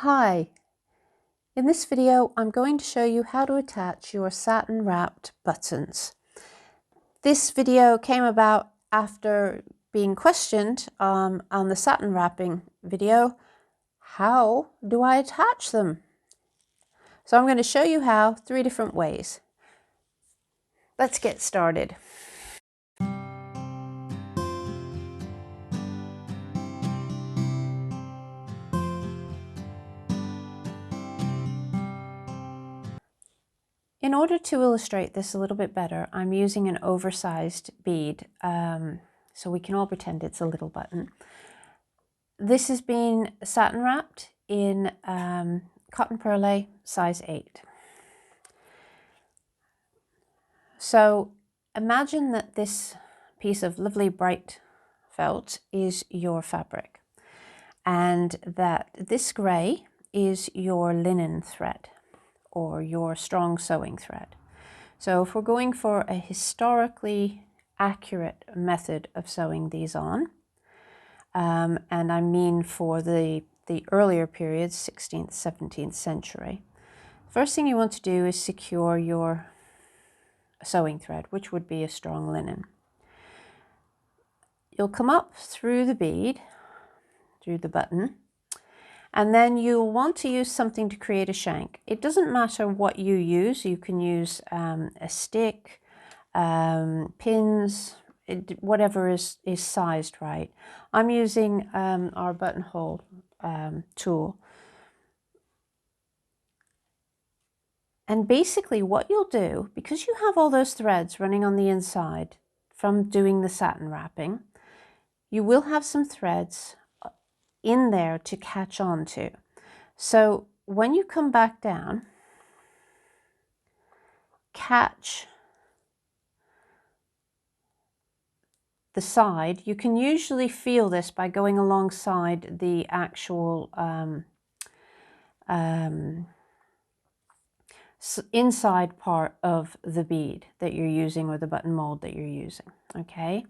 Hi, in this video I'm going to show you how to attach your satin wrapped buttons. This video came about after being questioned on the satin wrapping video. How do I attach them? So I'm going to show you how 3 different ways. Let's get started. In order to illustrate this a little bit better, I'm using an oversized bead, so we can all pretend it's a little button. This has been satin wrapped in cotton perle size 8. So imagine that this piece of lovely bright felt is your fabric, and that this grey is your linen thread or your strong sewing thread. So if we're going for a historically accurate method of sewing these on, and I mean for the earlier periods, 16th, 17th century, first thing you want to do is secure your sewing thread, which would be a strong linen. You'll come up through the bead, through the button, and then you'll want to use something to create a shank. It doesn't matter what you use. You can use a stick, pins, whatever is sized right. I'm using our buttonhole tool. And basically what you'll do, because you have all those threads running on the inside from doing the satin wrapping, you will have some threads in there to catch on to. So when you come back down, catch the side. You can usually feel this by going alongside the actual inside part of the bead that you're using, or the button mold that you're using. Okay,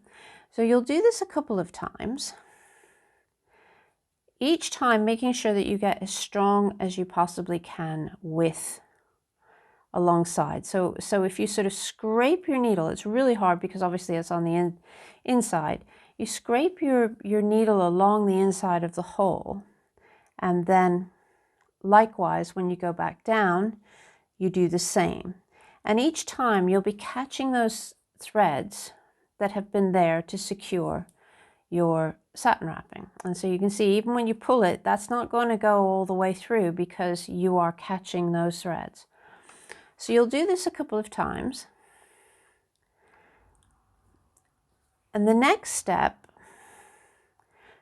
so you'll do this a couple of times, each time making sure that you get as strong as you possibly can with alongside. So if you sort of scrape your needle, it's really hard because obviously it's on the inside. You scrape your needle along the inside of the hole, and then likewise when you go back down, you do the same. And each time you'll be catching those threads that have been there to secure your satin wrapping. And so you can see, even when you pull it, that's not going to go all the way through because you are catching those threads. So you'll do this a couple of times. And the next step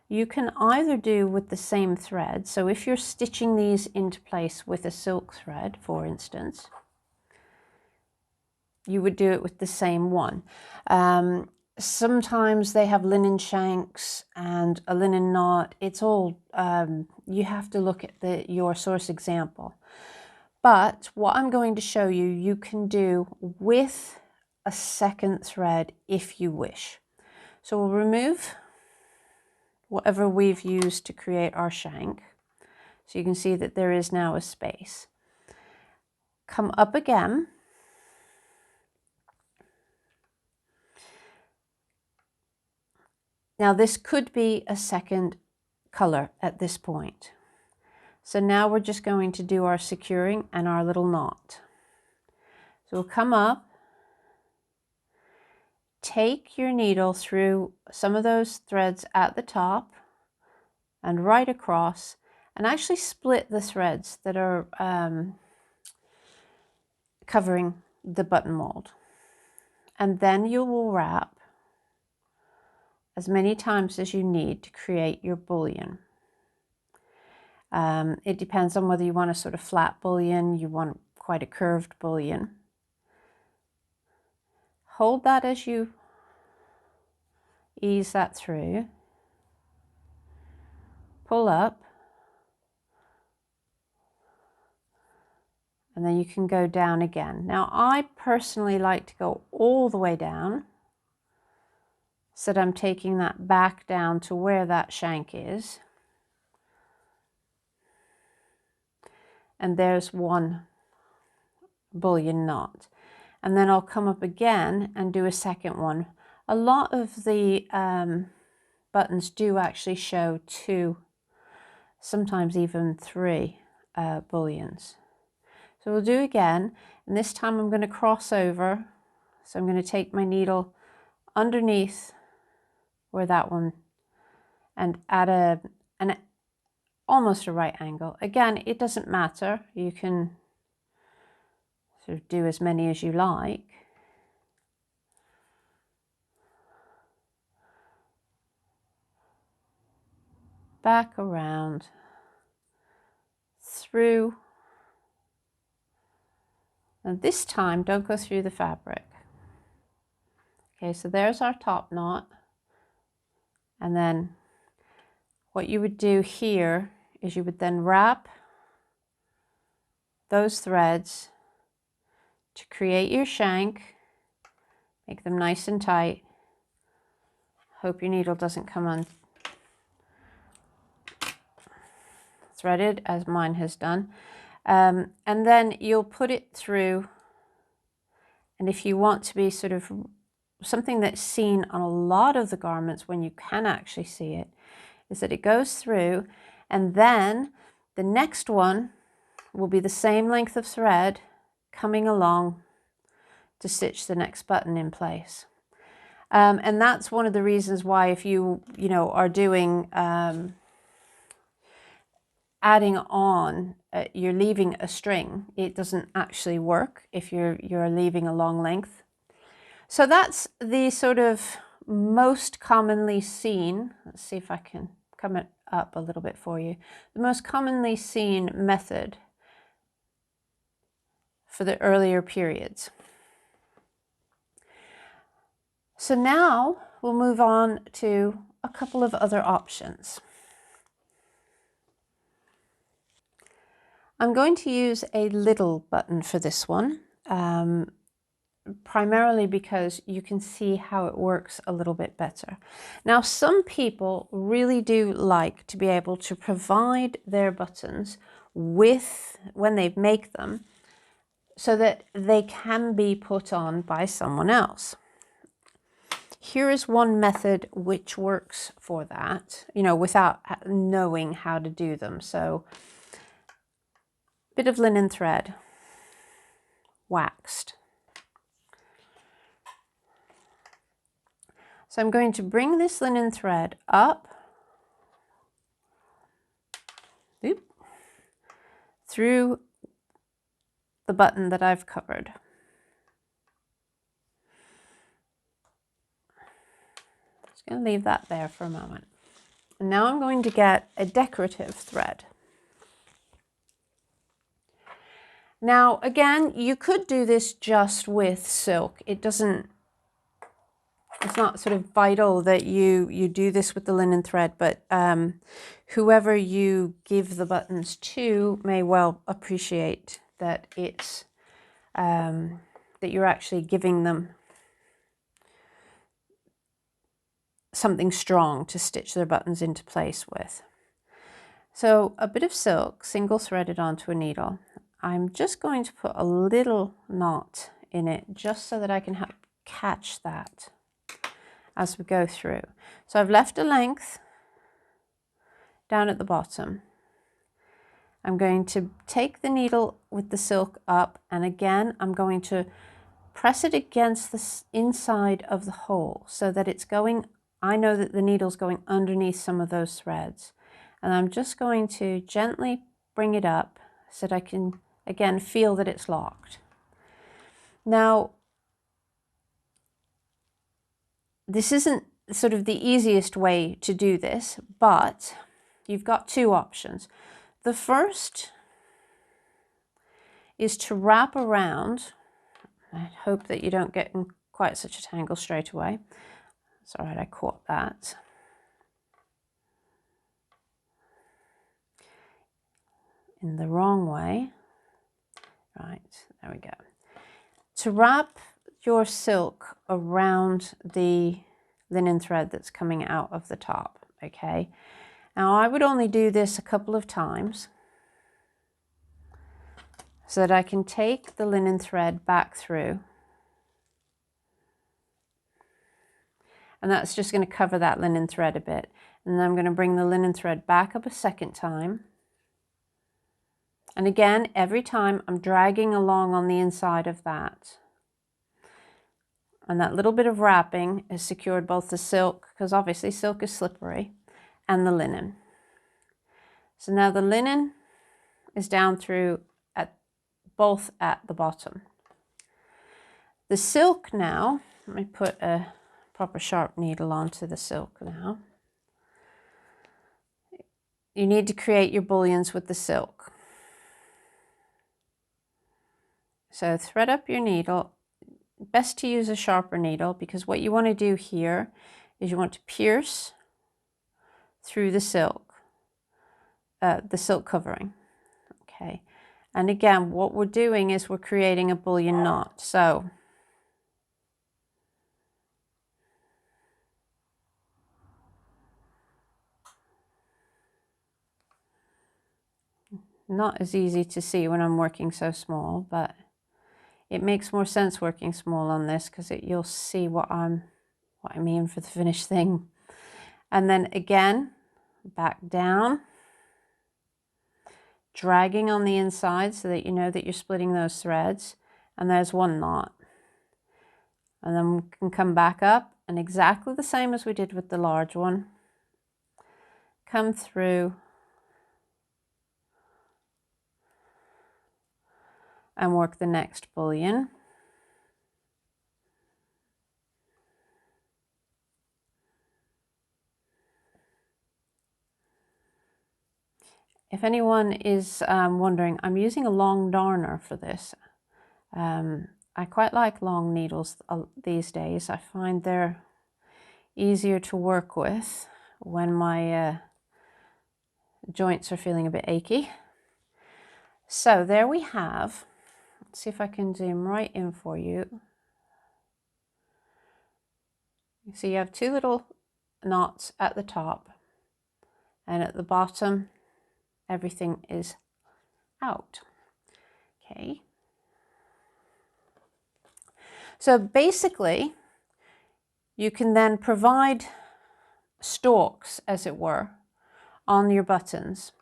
you can either do with the same thread. So if you're stitching these into place with a silk thread, for instance, you would do it with the same one. Sometimes they have linen shanks and a linen knot. It's all, you have to look at your source example. But what I'm going to show you, you can do with a second thread if you wish. So we'll remove whatever we've used to create our shank. So you can see that there is now a space. Come up again. Now this could be a second color at this point. So now we're just going to do our securing and our little knot. So we'll come up, take your needle through some of those threads at the top and right across, and actually split the threads that are covering the button mold. And then you will wrap as many times as you need to create your bullion. It depends on whether you want a sort of flat bullion, you want quite a curved bullion. Hold that as you ease that through. Pull up. And then you can go down again. Now I personally like to go all the way down, so that I'm taking that back down to where that shank is. and there's one bullion knot. And then I'll come up again and do a second one. A lot of the buttons do actually show 2, sometimes even 3 bullions. So we'll do again, and this time I'm going to cross over. So I'm going to take my needle underneath where that one and at an almost a right angle. Again, it doesn't matter. You can sort of do as many as you like. Back around, through, and this time don't go through the fabric. Okay, so there's our top knot, and then what you would do here is you would then wrap those threads to create your shank, make them nice and tight. Hope your needle doesn't come unthreaded as mine has done. And then you'll put it through, and if you want to be sort of something that's seen on a lot of the garments when you can actually see it, is that it goes through, and then the next one will be the same length of thread coming along to stitch the next button in place. And that's one of the reasons why if you are doing adding on, you're leaving a string, it doesn't actually work if you're leaving a long length. So that's the sort of most commonly seen, let's see if I can come it up a little bit for you, the most commonly seen method for the earlier periods. So now we'll move on to a couple of other options. I'm going to use a little button for this one, primarily because you can see how it works a little bit better. Now, some people really do like to be able to provide their buttons with, when they make them, so that they can be put on by someone else. Here is one method which works for that, without knowing how to do them. So, bit of linen thread, waxed. So I'm going to bring this linen thread up, through the button that I've covered. Just going to leave that there for a moment. And now I'm going to get a decorative thread. Now, again, you could do this just with silk. It's not sort of vital that you do this with the linen thread, but whoever you give the buttons to may well appreciate that it's that you're actually giving them something strong to stitch their buttons into place with. So a bit of silk single threaded onto a needle. I'm just going to put a little knot in it just so that I can catch that as we go through. So I've left a length down at the bottom. I'm going to take the needle with the silk up, and again I'm going to press it against the inside of the hole so that it's going, I know that the needle's going underneath some of those threads, and I'm just going to gently bring it up so that I can again feel that it's locked. Now, this isn't sort of the easiest way to do this, but you've got two options. The first is to wrap around. I hope that you don't get in quite such a tangle straight away. It's all right, I caught that. In the wrong way. Right, there we go. To wrap your silk around the linen thread that's coming out of the top, okay? Now I would only do this a couple of times. so that I can take the linen thread back through. And that's just going to cover that linen thread a bit. And then I'm going to bring the linen thread back up a second time. And again, every time I'm dragging along on the inside of that. And that little bit of wrapping has secured both the silk, because obviously silk is slippery, and the linen. So now the linen is down through both at the bottom. The silk now, let me put a proper sharp needle onto the silk now. You need to create your bullions with the silk. So thread up your needle. Best to use a sharper needle, because what you want to do here is you want to pierce through the silk covering. Okay, and again, what we're doing is we're creating a bullion knot. So not as easy to see when I'm working so small, but it makes more sense working small on this, because you'll see what I mean for the finished thing. And then again, back down, dragging on the inside so that you know that you're splitting those threads. And there's one knot. And then we can come back up, and exactly the same as we did with the large one, come through and work the next bullion. If anyone is wondering, I'm using a long darner for this. I quite like long needles these days. I find they're easier to work with when my joints are feeling a bit achy. So there we have, let's see if I can zoom right in for you. So you have two little knots at the top, and at the bottom everything is out. Okay. So basically, you can then provide stalks, as it were, on your buttons,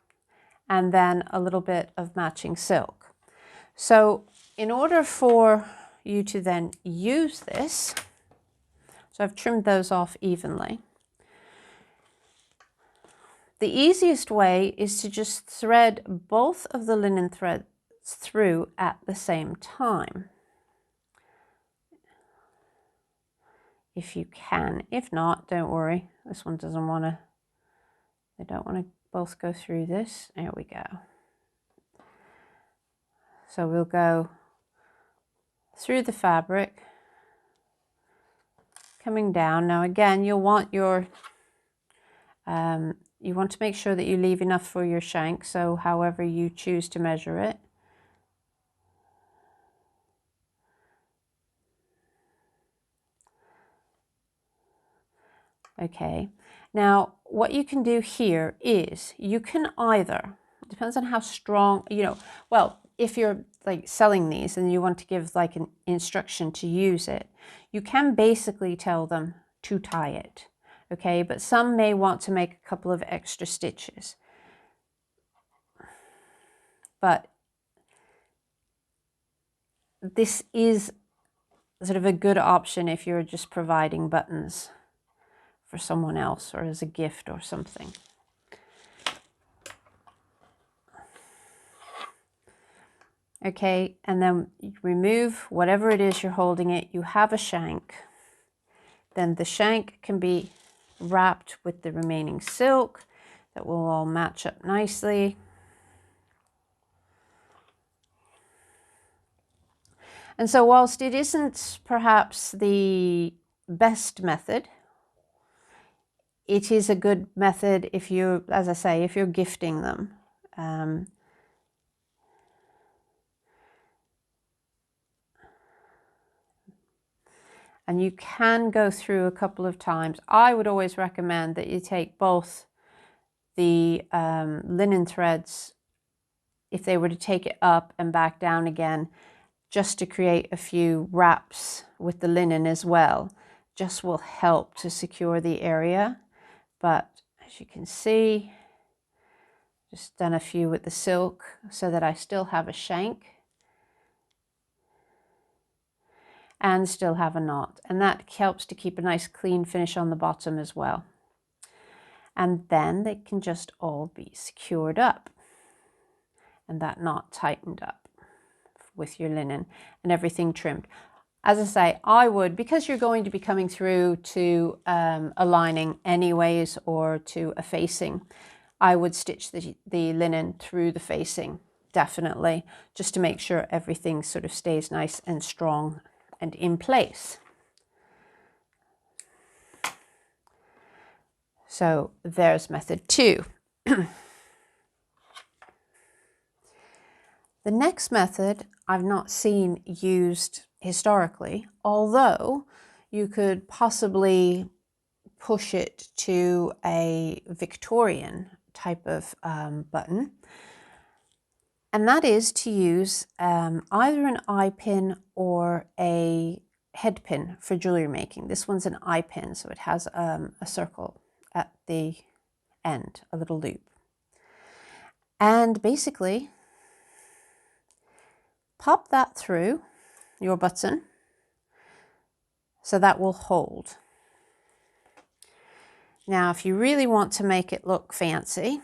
and then a little bit of matching silk. So in order for you to then use this, so I've trimmed those off evenly. The easiest way is to just thread both of the linen threads through at the same time, if you can. If not, don't worry. This one doesn't want to, they don't want to both go through this. There we go. So we'll go through the fabric, coming down. Now again, you'll want your, you want to make sure that you leave enough for your shank, so however you choose to measure it. Okay, now what you can do here is you can either, it depends on how strong, you know, well, if you're like selling these and you want to give like an instruction to use it, you can basically tell them to tie it, okay? But some may want to make a couple of extra stitches. But this is sort of a good option if you're just providing buttons for someone else or as a gift or something. Okay, and then you remove whatever it is you're holding it. You have a shank. Then the shank can be wrapped with the remaining silk. That will all match up nicely. And so whilst it isn't perhaps the best method, it is a good method if you, as I say, if you're gifting them. And you can go through a couple of times. I would always recommend that you take both the linen threads if they were to take it up and back down again, just to create a few wraps with the linen as well, just will help to secure the area. But as you can see, just done a few with the silk so that I still have a shank and still have a knot, and that helps to keep a nice clean finish on the bottom as well. And then they can just all be secured up and that knot tightened up with your linen and everything trimmed. As I say, I would, because you're going to be coming through to a lining anyways, or to a facing, I would stitch the linen through the facing, definitely, just to make sure everything sort of stays nice and strong and in place. So there's method 2. The next method I've not seen used historically, although you could possibly push it to a Victorian type of button, and that is to use either an eye pin or a head pin for jewelry making. This one's an eye pin, so it has a circle at the end, a little loop. And basically, pop that through your button so that will hold. Now, if you really want to make it look fancy,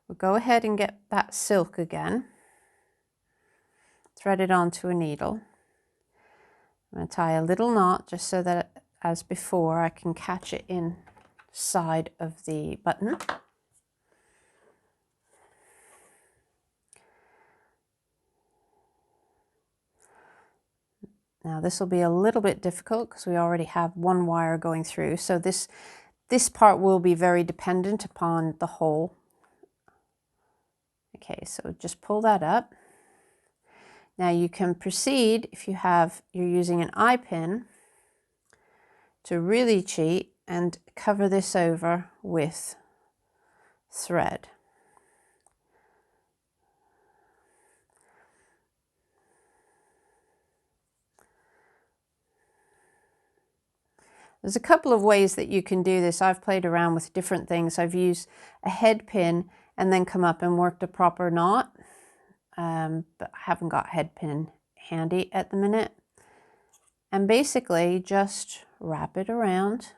we'll go ahead and get that silk again, thread it onto a needle. I'm going to tie a little knot just so that, as before, I can catch it inside of the button. Now this will be a little bit difficult because we already have one wire going through, so this part will be very dependent upon the hole. Okay, so just pull that up. Now you can proceed, if you're using an eye pin, to really cheat and cover this over with thread. There's a couple of ways that you can do this. I've played around with different things. I've used a head pin and then come up and worked a proper knot, but I haven't got head pin handy at the minute. And basically just wrap it around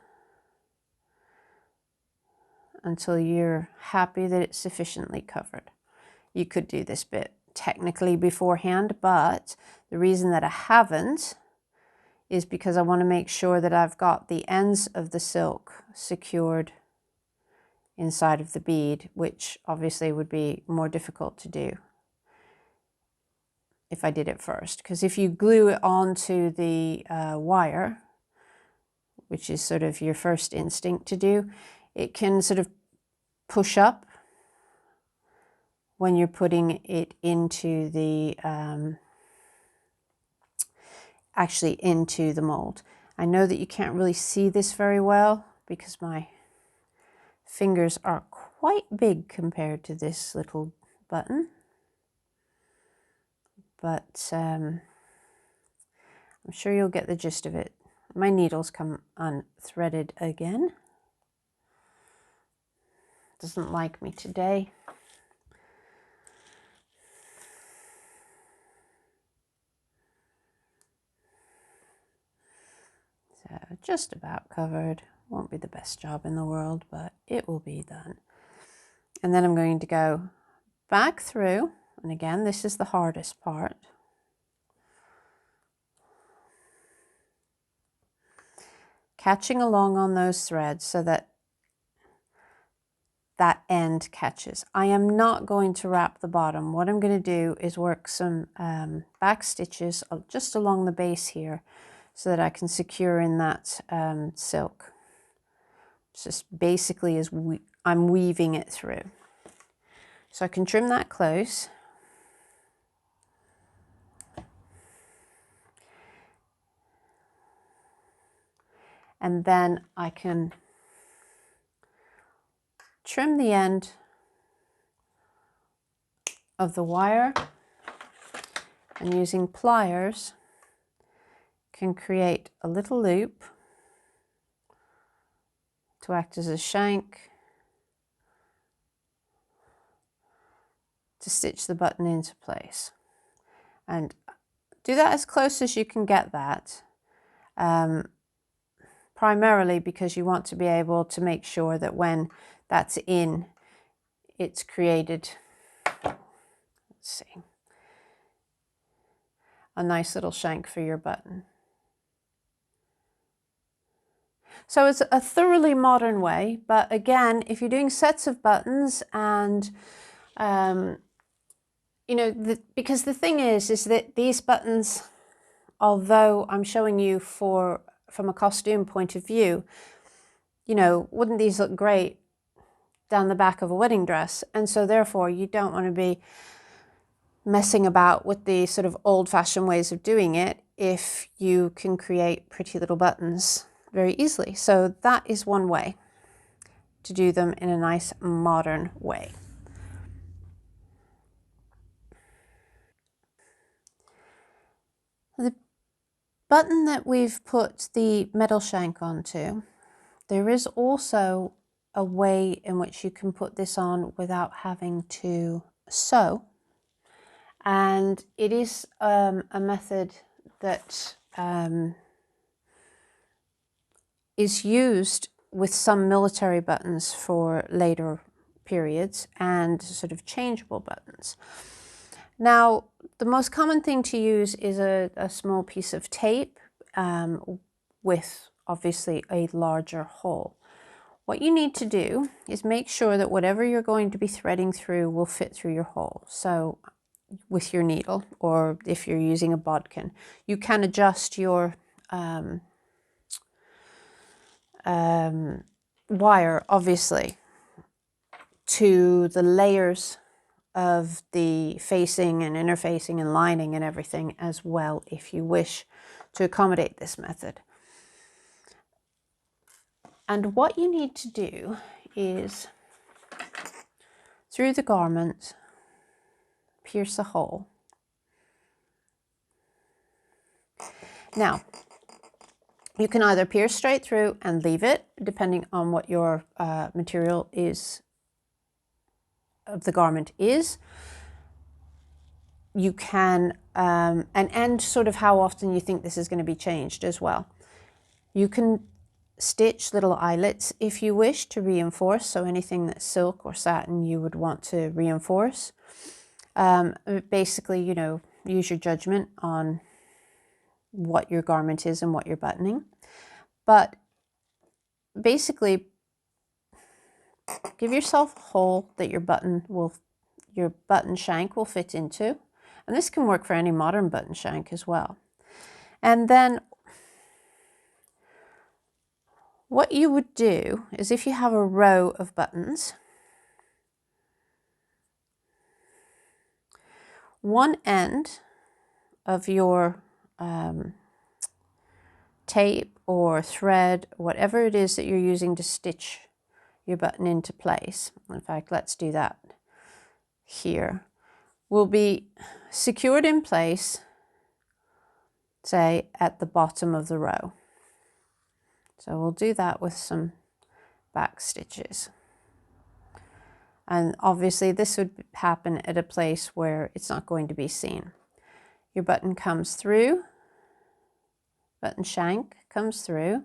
until you're happy that it's sufficiently covered. You could do this bit technically beforehand, but the reason that I haven't is because I want to make sure that I've got the ends of the silk secured inside of the bead, which obviously would be more difficult to do if I did it first. Because if you glue it onto the wire, which is sort of your first instinct to do, it can sort of push up when you're putting it into the actually into the mold. I know that you can't really see this very well because my fingers are quite big compared to this little button, but I'm sure you'll get the gist of it. My needles come unthreaded again. Doesn't like me today. So just about covered. Won't be the best job in the world, but it will be done. And then I'm going to go back through, and again, this is the hardest part. Catching along on those threads so that that end catches. I am not going to wrap the bottom. What I'm going to do is work some back stitches just along the base here so that I can secure in that silk. It's just basically as I'm weaving it through. So I can trim that close. And then I can trim the end of the wire, and using pliers can create a little loop to act as a shank to stitch the button into place. And do that as close as you can get that, primarily because you want to be able to make sure that when that's in, it's created, let's see, a nice little shank for your button. So it's a thoroughly modern way, but again, if you're doing sets of buttons and you know, because the thing is that these buttons, although I'm showing you from a costume point of view, you know, wouldn't these look great down the back of a wedding dress? And so therefore you don't want to be messing about with the sort of old-fashioned ways of doing it if you can create pretty little buttons very easily. So that is one way to do them in a nice modern way. The button that we've put the metal shank onto, there is also a way in which you can put this on without having to sew. And it is a method that is used with some military buttons for later periods and sort of changeable buttons. Now, the most common thing to use is a small piece of tape with obviously a larger hole. What you need to do is make sure that whatever you're going to be threading through will fit through your hole. So with your needle, or if you're using a bodkin, you can adjust your wire obviously to the layers of the facing and interfacing and lining and everything as well, if you wish to accommodate this method. And what you need to do is, through the garment, pierce a hole. Now, you can either pierce straight through and leave it, depending on what your material is of the garment is. You can, and sort of how often you think this is going to be changed as well. You can stitch little eyelets if you wish to reinforce, so anything that's silk or satin you would want to reinforce. Basically, you know, use your judgment on what your garment is and what you're buttoning. But basically, give yourself a hole that your button shank will fit into. And this can work for any modern button shank as well. And then what you would do is, if you have a row of buttons, one end of your tape or thread, whatever it is that you're using to stitch your button into place, in fact, let's do that here, will be secured in place, say, at the bottom of the row. So we'll do that with some back stitches. And obviously this would happen at a place where it's not going to be seen. Your button comes through, button shank comes through,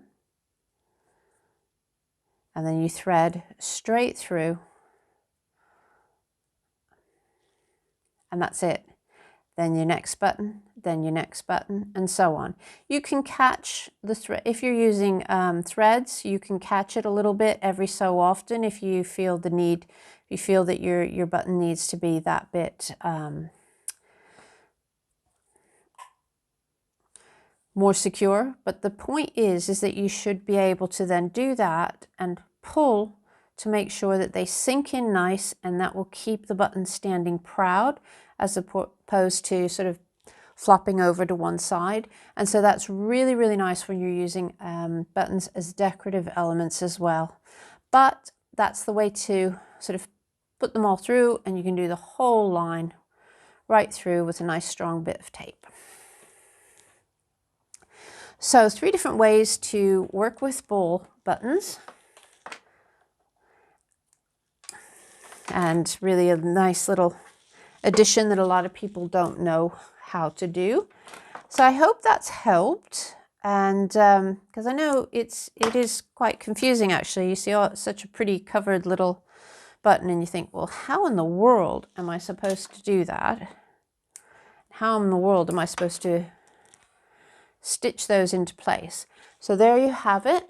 and then you thread straight through, and that's it. Then your next button, then your next button, and so on. You can catch the thread, if you're using threads, you can catch it a little bit every so often if you feel the need, if you feel that your button needs to be that bit more secure. But the point is that you should be able to then do that and pull to make sure that they sink in nice, and that will keep the button standing proud as opposed to sort of flopping over to one side. And so that's really, really nice when you're using buttons as decorative elements as well. But that's the way to sort of put them all through, and you can do the whole line right through with a nice strong bit of tape. So 3 different ways to work with bowl buttons, and really a nice little addition that a lot of people don't know how to do. So I hope that's helped, and because I know it is quite confusing actually. You see, oh, it's such a pretty covered little button, and you think, well, how in the world am I supposed to do that? How in the world am I supposed to stitch those into place? So there you have it.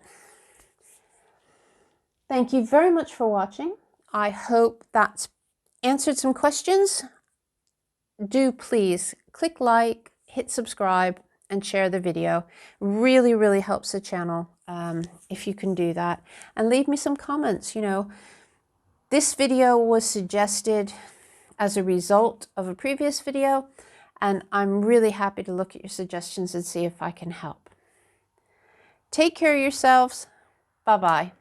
Thank you very much for watching. I hope that's answered some questions. Do please click like, hit subscribe, and share the video. Really, really helps the channel if you can do that. And leave me some comments. You know, this video was suggested as a result of a previous video, and I'm really happy to look at your suggestions and see if I can help. Take care of yourselves. Bye-bye.